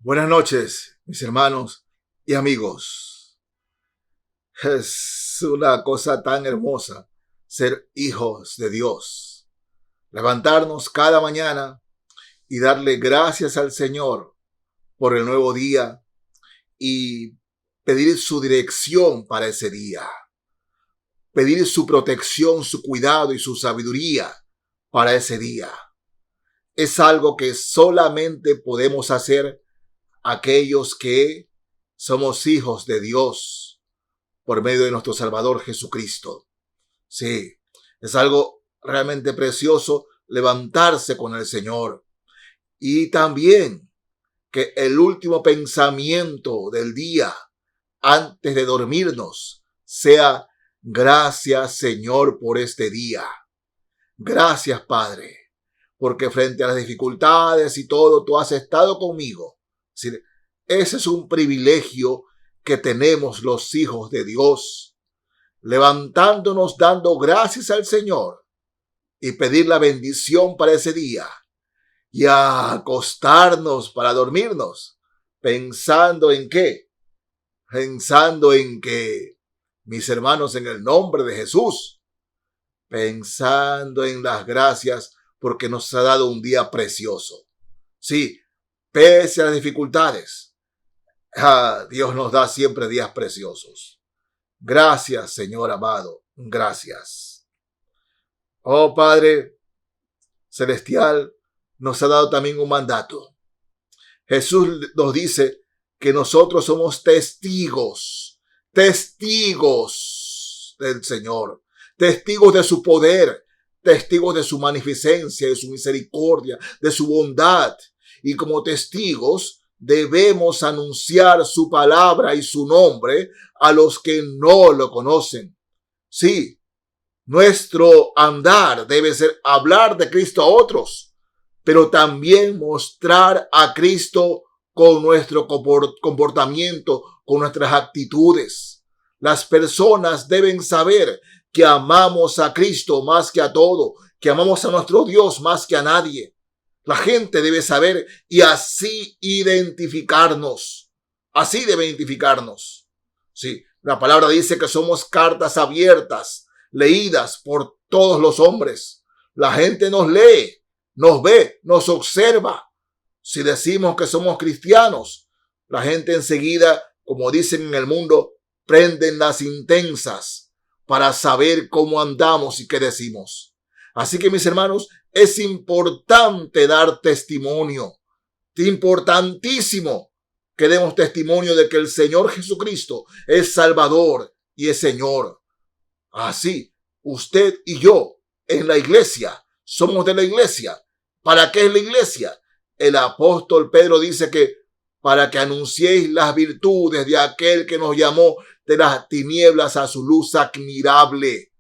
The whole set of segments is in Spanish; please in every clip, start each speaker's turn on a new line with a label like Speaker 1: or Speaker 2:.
Speaker 1: Buenas noches, mis hermanos y amigos. Es una cosa tan hermosa ser hijos de Dios. Levantarnos cada mañana y darle gracias al Señor por el nuevo día y pedir su dirección para ese día. Pedir su protección, su cuidado y su sabiduría para ese día. Es algo que solamente podemos hacer aquellos que somos hijos de Dios por medio de nuestro Salvador Jesucristo. Sí, es algo realmente precioso levantarse con el Señor. Y también que el último pensamiento del día antes de dormirnos sea: gracias, Señor, por este día. Gracias, Padre, porque frente a las dificultades y todo, tú has estado conmigo. Ese es un privilegio que tenemos los hijos de Dios, levantándonos dando gracias al Señor y pedir la bendición para ese día y a acostarnos para dormirnos pensando en qué, pensando en que, mis hermanos, en el nombre de Jesús, pensando en las gracias porque nos ha dado un día precioso. Sí, pese a las dificultades, Dios nos da siempre días preciosos. Gracias, Señor amado. Gracias. Oh Padre Celestial, nos ha dado también un mandato. Jesús nos dice que nosotros somos testigos del Señor, testigos de su poder, testigos de su magnificencia, de su misericordia, de su bondad. Y como testigos debemos anunciar su palabra y su nombre a los que no lo conocen. Sí, nuestro andar debe ser hablar de Cristo a otros, pero también mostrar a Cristo con nuestro comportamiento, con nuestras actitudes. Las personas deben saber que amamos a Cristo más que a todo, que amamos a nuestro Dios más que a nadie. La gente debe saber y así identificarnos. Así debe identificarnos. Sí, la palabra dice que somos cartas abiertas, leídas por todos los hombres. La gente nos lee, nos ve, nos observa. Si decimos que somos cristianos, la gente enseguida, como dicen en el mundo, prenden las intensas para saber cómo andamos y qué decimos. Así que, mis hermanos, es importante dar testimonio. Importantísimo que demos testimonio de que el Señor Jesucristo es Salvador y es Señor. Así, usted y yo en la iglesia, somos de la iglesia. ¿Para qué es la iglesia? El apóstol Pedro dice que para que anunciéis las virtudes de aquel que nos llamó de las tinieblas a su luz admirable.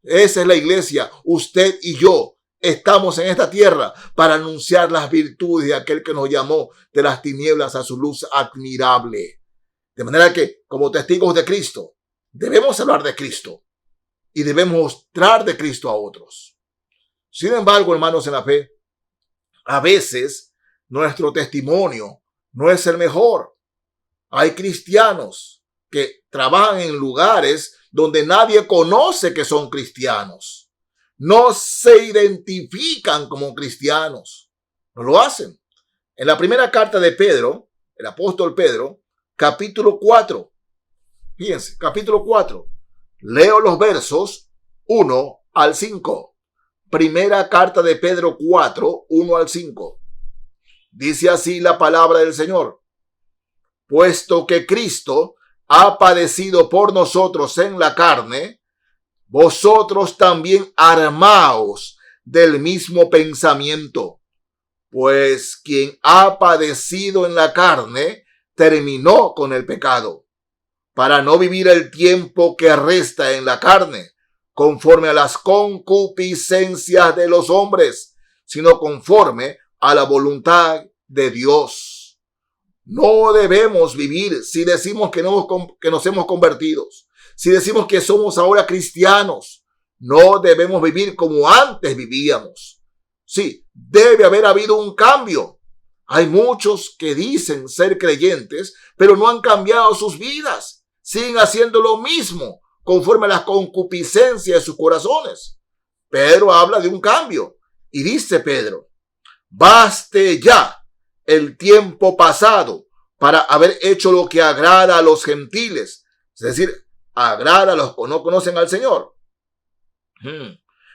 Speaker 1: Esa es la iglesia. Usted y yo estamos en esta tierra para anunciar las virtudes de aquel que nos llamó de las tinieblas a su luz admirable. De manera que, como testigos de Cristo, debemos hablar de Cristo y debemos mostrar de Cristo a otros. Sin embargo, hermanos en la fe, a veces nuestro testimonio no es el mejor. Hay cristianos que trabajan en lugares donde nadie conoce que son cristianos. No se identifican como cristianos. No lo hacen. En la primera carta de Pedro, el apóstol Pedro, capítulo 4. Fíjense, capítulo 4. Leo los versos 1 al 5. Primera carta de Pedro 4, 1 al 5. Dice así la palabra del Señor. Puesto que Cristo ha padecido por nosotros en la carne, vosotros también armaos del mismo pensamiento. Pues quien ha padecido en la carne, terminó con el pecado, para no vivir el tiempo que resta en la carne, conforme a las concupiscencias de los hombres, sino conforme a la voluntad de Dios. No debemos vivir si decimos que nos hemos convertido. Si decimos que somos ahora cristianos, no debemos vivir como antes vivíamos. Sí, debe haber habido un cambio. Hay muchos que dicen ser creyentes, pero no han cambiado sus vidas. Siguen haciendo lo mismo conforme a las concupiscencias de sus corazones. Pedro habla de un cambio y dice Pedro: baste ya el tiempo pasado para haber hecho lo que agrada a los gentiles, es decir, agrada a los que no conocen al Señor,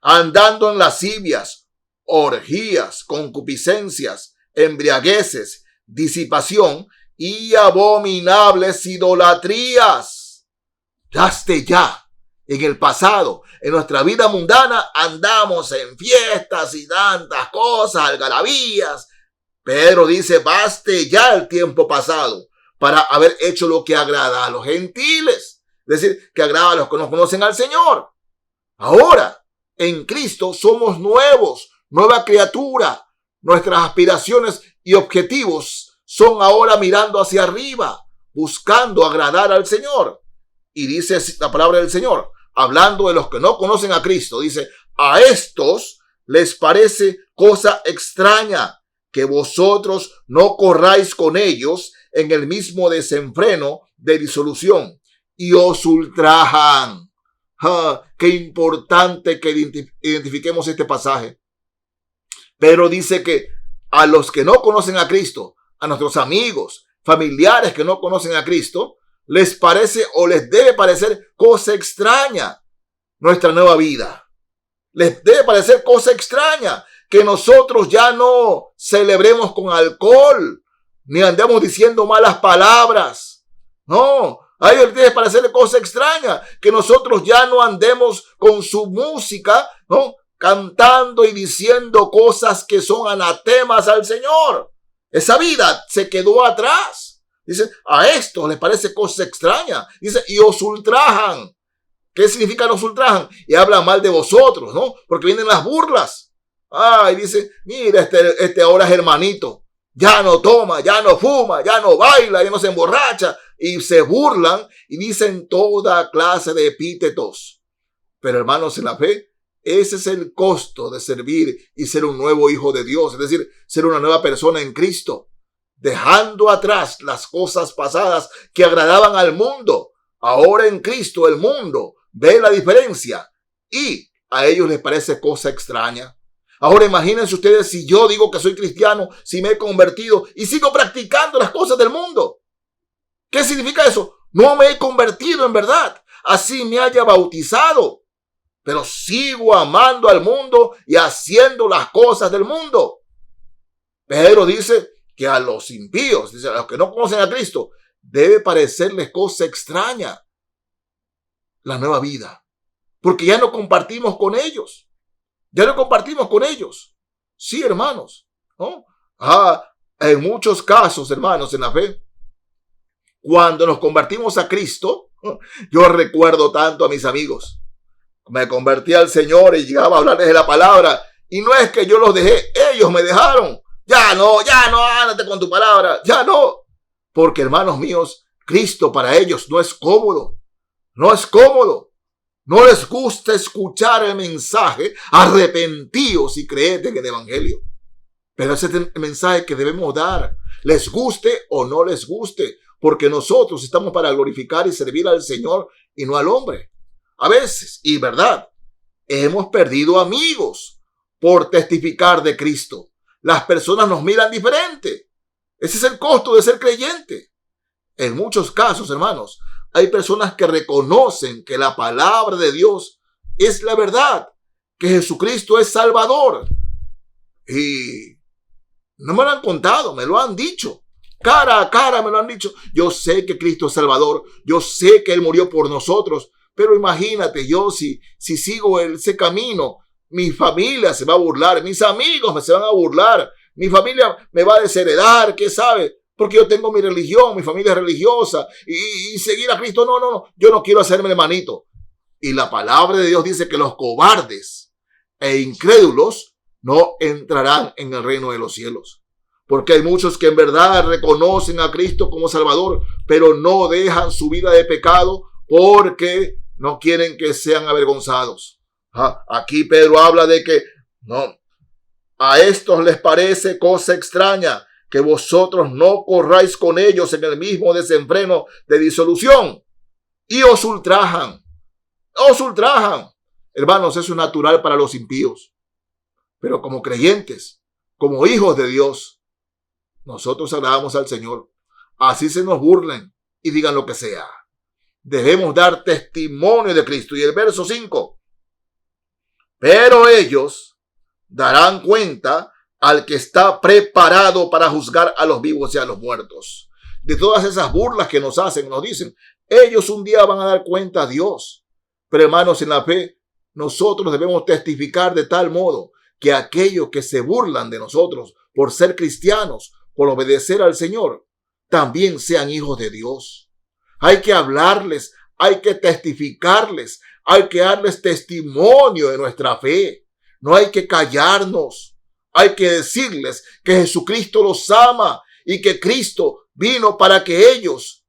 Speaker 1: andando en lascivias, orgías, concupiscencias, embriagueces, disipación y abominables idolatrías. Baste ya. En el pasado, en nuestra vida mundana, andamos en fiestas y tantas cosas, algarabías. Pedro dice: baste ya el tiempo pasado para haber hecho lo que agrada a los gentiles. Es decir, que agrada a los que no conocen al Señor. Ahora, en Cristo somos nuevos, nueva criatura. Nuestras aspiraciones y objetivos son ahora mirando hacia arriba, buscando agradar al Señor. Y dice la palabra del Señor, hablando de los que no conocen a Cristo, dice: a estos les parece cosa extraña que vosotros no corráis con ellos en el mismo desenfreno de disolución y os ultrajan. Qué importante que identifiquemos este pasaje. Pero dice que a los que no conocen a Cristo, a nuestros amigos, familiares que no conocen a Cristo, les parece o les debe parecer cosa extraña nuestra nueva vida. Les debe parecer cosa extraña que nosotros ya no celebremos con alcohol, ni andemos diciendo malas palabras. No, a ellos les debe parecer cosa extraña que nosotros ya no andemos con su música, ¿no?, cantando y diciendo cosas que son anatemas al Señor. Esa vida se quedó atrás. Dice: a esto les parece cosa extraña. Dice: y os ultrajan. ¿Qué significa los ultrajan? Y hablan mal de vosotros, ¿no? Porque vienen las burlas. Y dice: mira, este ahora es hermanito. Ya no toma, ya no fuma, ya no baila, ya no se emborracha. Y se burlan y dicen toda clase de epítetos. Pero hermanos, en la fe, ese es el costo de servir y ser un nuevo hijo de Dios. Es decir, ser una nueva persona en Cristo. Dejando atrás las cosas pasadas que agradaban al mundo. Ahora en Cristo el mundo ve la diferencia y a ellos les parece cosa extraña. Ahora imagínense ustedes si yo digo que soy cristiano, si me he convertido y sigo practicando las cosas del mundo. ¿Qué significa eso? No me he convertido en verdad. Así me haya bautizado. Pero sigo amando al mundo y haciendo las cosas del mundo. Pedro dice que a los impíos, dice, a los que no conocen a Cristo, debe parecerles cosa extraña la nueva vida. Porque ya no compartimos con ellos. Ya no compartimos con ellos. Sí, hermanos, ¿no? En muchos casos, hermanos, en la fe, cuando nos convertimos a Cristo, yo recuerdo tanto a mis amigos. Me convertí al Señor y llegaba a hablarles de la palabra. Y no es que yo los dejé, ellos me dejaron. Ya no, ándate con tu palabra, ya no. Porque, hermanos míos, Cristo para ellos no es cómodo. No es cómodo. No les gusta escuchar el mensaje: arrepentíos y creed en el evangelio. Pero ese es el mensaje que debemos dar, les guste o no les guste, porque nosotros estamos para glorificar y servir al Señor y no al hombre. A veces, y verdad, hemos perdido amigos por testificar de Cristo. Las personas nos miran diferente. Ese es el costo de ser creyente. En muchos casos, hermanos, hay personas que reconocen que la palabra de Dios es la verdad, que Jesucristo es Salvador. Y no me lo han contado, me lo han dicho. Cara a cara me lo han dicho. Yo sé que Cristo es Salvador. Yo sé que Él murió por nosotros. Pero imagínate, yo si sigo ese camino, mi familia se va a burlar, mis amigos me se van a burlar, mi familia me va a desheredar, ¿qué sabe? Porque yo tengo mi religión, mi familia es religiosa y seguir a Cristo, no, yo no quiero hacerme hermanito. Y la palabra de Dios dice que los cobardes e incrédulos no entrarán en el reino de los cielos. Porque hay muchos que en verdad reconocen a Cristo como Salvador, pero no dejan su vida de pecado porque no quieren que sean avergonzados. Aquí Pedro habla de que no, a estos les parece cosa extraña que vosotros no corráis con ellos en el mismo desenfreno de disolución. Y os ultrajan. Os ultrajan. Hermanos, eso es natural para los impíos. Pero como creyentes, como hijos de Dios, nosotros agradamos al Señor. Así se nos burlen y digan lo que sea. Debemos dar testimonio de Cristo. Y el verso 5. Pero ellos darán cuenta al que está preparado para juzgar a los vivos y a los muertos. De todas esas burlas que nos hacen, nos dicen, ellos un día van a dar cuenta a Dios. Pero hermanos, en la fe, nosotros debemos testificar de tal modo que aquellos que se burlan de nosotros por ser cristianos, por obedecer al Señor, también sean hijos de Dios. Hay que hablarles, hay que testificarles, hay que darles testimonio de nuestra fe. No hay que callarnos. Hay que decirles que Jesucristo los ama y que Cristo vino para que ellos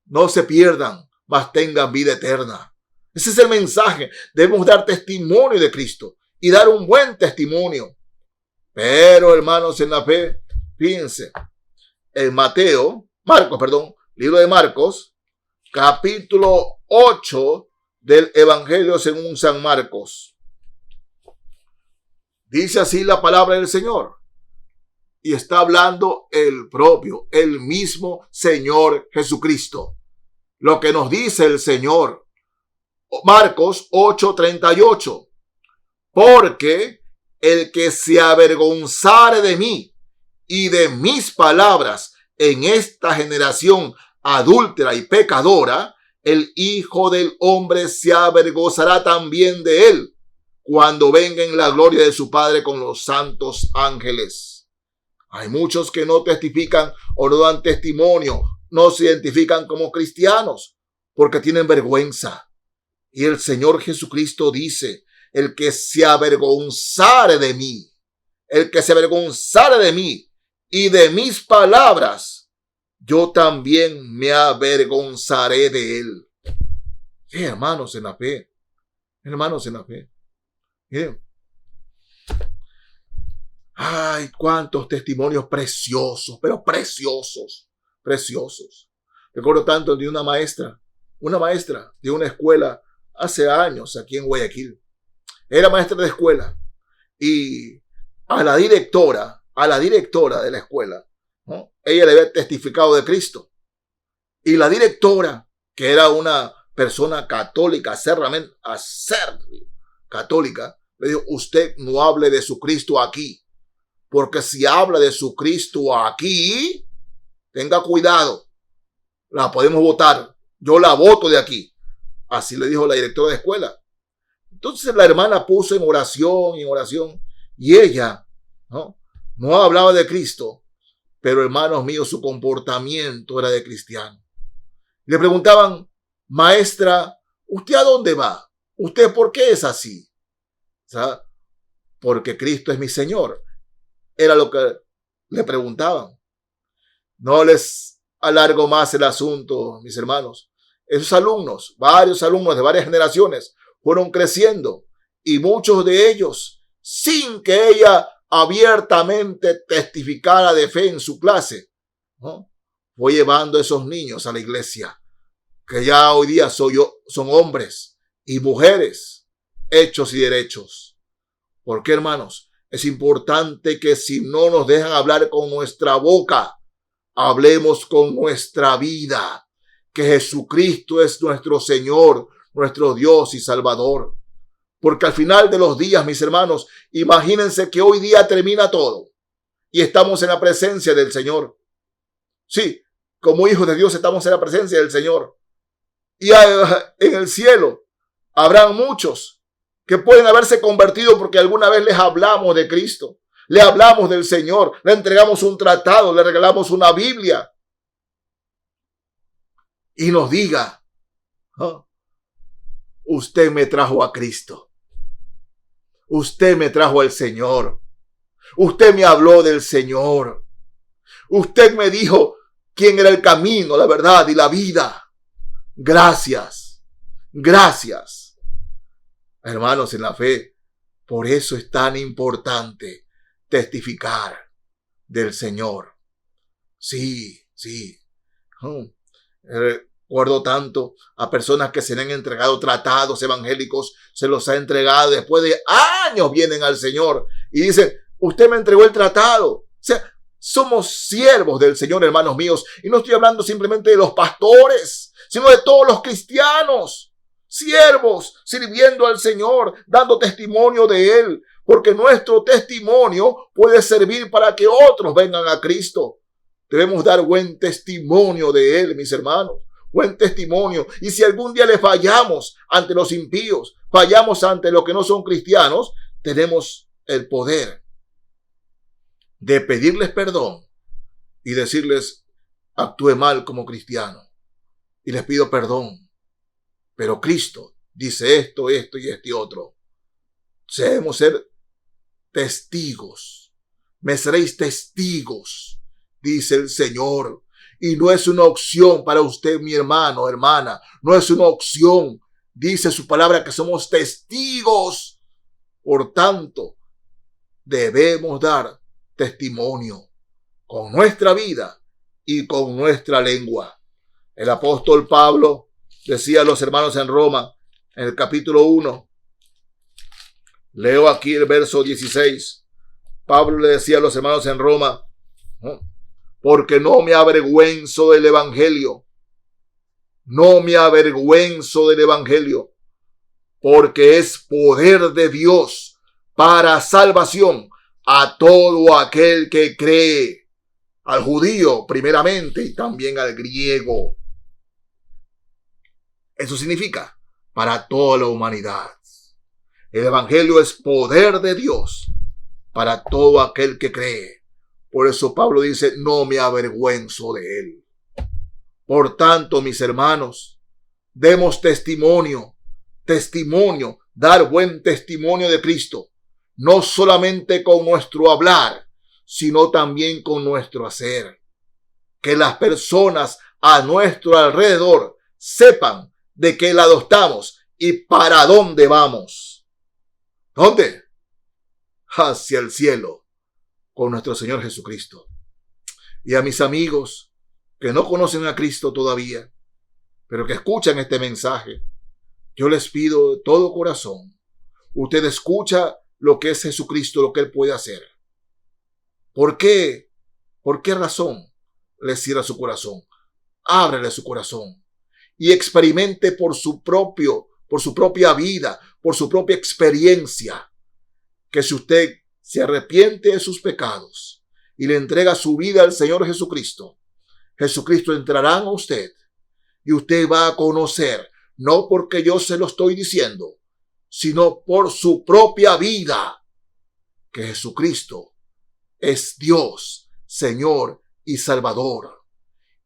Speaker 1: no se pierdan, mas tengan vida eterna. Ese es el mensaje. Debemos dar testimonio de Cristo y dar un buen testimonio. Pero, hermanos, en la fe, fíjense, en libro de Marcos, capítulo 8 del Evangelio según San Marcos. Dice así la palabra del Señor. Y está hablando el mismo Señor Jesucristo. Lo que nos dice el Señor. Marcos 8:38. Porque el que se avergonzare de mí y de mis palabras en esta generación adúltera y pecadora, el Hijo del Hombre se avergonzará también de él cuando venga en la gloria de su Padre con los santos ángeles. Hay muchos que no testifican o no dan testimonio, no se identifican como cristianos porque tienen vergüenza. Y el Señor Jesucristo dice, el que se avergonzare de mí, el que se avergonzare de mí y de mis palabras, yo también me avergonzaré de él. Hermanos en la fe, hermanos en la fe. Miren. Ay, cuántos testimonios preciosos, pero preciosos, preciosos. Recuerdo tanto de una maestra de una escuela hace años aquí en Guayaquil. Era maestra de escuela y a la directora de la escuela, ¿no? Ella le había testificado de Cristo. Y la directora, que era una persona católica, católica, le dijo, usted no hable de su Cristo aquí, porque si habla de su Cristo aquí, tenga cuidado, la podemos votar, yo la voto de aquí. Así le dijo la directora de escuela. Entonces la hermana puso en oración, y ella no hablaba de Cristo, pero hermanos míos, su comportamiento era de cristiano. Le preguntaban, maestra, ¿usted a dónde va? ¿Usted por qué es así? ¿Sabe? Porque Cristo es mi Señor. Era lo que le preguntaban. No les alargo más el asunto, mis hermanos. Esos alumnos, varios alumnos de varias generaciones, fueron creciendo y muchos de ellos, sin que ella abiertamente testificara de fe en su clase, ¿no? Fue llevando a esos niños a la iglesia, que ya hoy día son hombres y mujeres hechos y derechos. ¿Por qué, hermanos? Es importante que si no nos dejan hablar con nuestra boca, hablemos con nuestra vida, que Jesucristo es nuestro Señor, nuestro Dios y Salvador. Porque al final de los días, mis hermanos, imagínense que hoy día termina todo y estamos en la presencia del Señor. Sí, como hijos de Dios estamos en la presencia del Señor. Y en el cielo habrán muchos que pueden haberse convertido porque alguna vez les hablamos de Cristo, le hablamos del Señor, le entregamos un tratado, le regalamos una Biblia. Y nos diga, usted me trajo a Cristo. Usted me trajo al Señor. Usted me habló del Señor. Usted me dijo quién era el camino, la verdad y la vida. Gracias. Gracias. Hermanos en la fe, por eso es tan importante testificar. del Señor. Sí, sí. Recuerdo tanto a personas que se le han entregado tratados evangélicos, se los ha entregado, después de años vienen al Señor y dicen, usted me entregó el tratado. O sea, somos siervos del Señor, hermanos míos, y no estoy hablando simplemente de los pastores, sino de todos los cristianos, siervos, sirviendo al Señor, dando testimonio de Él, porque nuestro testimonio puede servir para que otros vengan a Cristo. Debemos dar buen testimonio de Él, mis hermanos, buen testimonio. Y si algún día le fallamos ante los impíos, fallamos ante los que no son cristianos, tenemos el poder de pedirles perdón y decirles, actué mal como cristiano y les pido perdón, pero Cristo dice esto, esto y este otro. Debemos ser testigos. Me seréis testigos, dice el Señor. Y no es una opción para usted, mi hermano, hermana. No es una opción. Dice su palabra que somos testigos. Por tanto, debemos dar testimonio con nuestra vida y con nuestra lengua. El apóstol Pablo decía a los hermanos en Roma, en el capítulo 1, leo aquí el verso 16. Pablo le decía a los hermanos en Roma, porque no me avergüenzo del evangelio. No me avergüenzo del evangelio, porque es poder de Dios para salvación a todo aquel que cree, al judío primeramente y también al griego. Eso significa para toda la humanidad. El evangelio es poder de Dios para todo aquel que cree. Por eso Pablo dice, no me avergüenzo de él. Por tanto, mis hermanos, demos testimonio, dar buen testimonio de Cristo, no solamente con nuestro hablar, sino también con nuestro hacer. Que las personas a nuestro alrededor sepan de qué lado estamos y para dónde vamos. ¿Dónde? Hacia el cielo, con nuestro Señor Jesucristo. Y a mis amigos que no conocen a Cristo todavía, pero que escuchan este mensaje, yo les pido de todo corazón, usted escucha lo que es Jesucristo, lo que Él puede hacer. ¿Por qué? ¿Por qué razón le cierra su corazón? Ábrele su corazón y experimente por su propia vida, por su propia experiencia, que si usted se arrepiente de sus pecados y le entrega su vida al Señor Jesucristo, Jesucristo entrará en usted y usted va a conocer, no porque yo se lo estoy diciendo, sino por su propia vida, que Jesucristo es Dios, Señor y Salvador.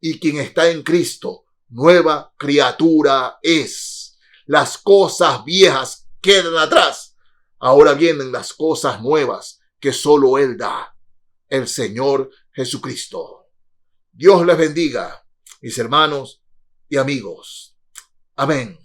Speaker 1: Y quien está en Cristo, nueva criatura es. Las cosas viejas quedan atrás. Ahora vienen las cosas nuevas que solo Él da, el Señor Jesucristo. Dios les bendiga, mis hermanos y amigos. Amén.